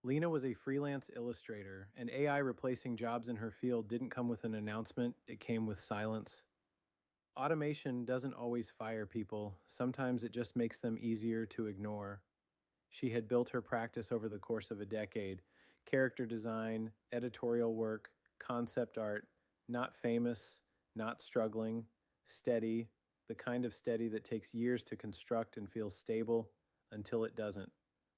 Lena was a freelance illustrator, and AI replacing jobs in her field didn't come with an announcement, it came with silence. Automation doesn't always fire people, sometimes it just makes them easier to ignore. She had built her practice over the course of a decade: character design, editorial work, concept art, not famous, not struggling, steady, the kind of steady that takes years to construct and feels stable until it doesn't.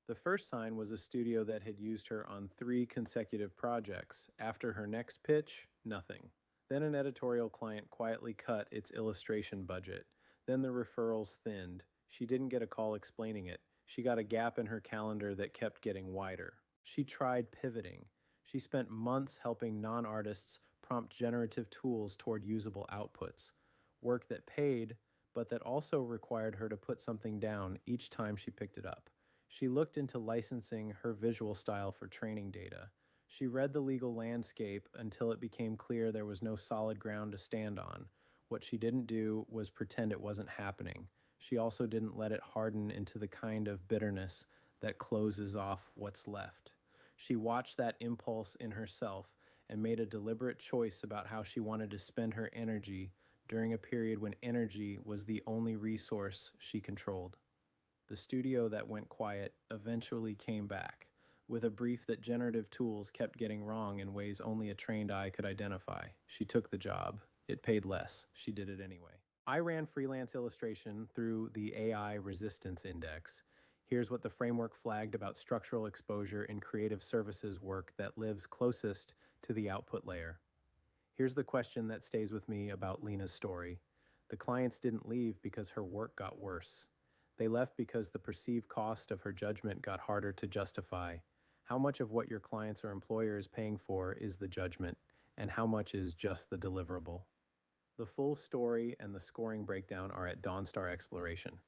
The first sign was a studio that had used her on 3 consecutive projects. After her next pitch, nothing. Then an editorial client quietly cut its illustration budget. Then the referrals thinned. She didn't get a call explaining it. She got a gap in her calendar that kept getting wider. She tried pivoting. She spent months helping non artists prompt generative tools toward usable outputs. Work that paid, but that also required her to put something down each time she picked it up. She looked into licensing her visual style for training data. She read the legal landscape until it became clear there was no solid ground to stand on. What she didn't do was pretend it wasn't happening. She also didn't let it harden into the kind of bitterness that closes off what's left. She watched that impulse in herself and made a deliberate choice about how she wanted to spend her energy during a period when energy was the only resource she controlled. The studio that went quiet eventually came back, with a brief that generative tools kept getting wrong in ways only a trained eye could identify. She took the job. It paid less. She did it anyway. I ran freelance illustration through the AI Resistance Index. Here's what the framework flagged about structural exposure in creative services work that lives closest to the output layer. Here's the question that stays with me about Lena's story. The clients didn't leave because her work got worse. They left because the perceived cost of her judgment got harder to justify. How much of what your clients or employer is paying for is the judgment, and how much is just the deliverable? The full story and the scoring breakdown are at Dawnstar Exploration.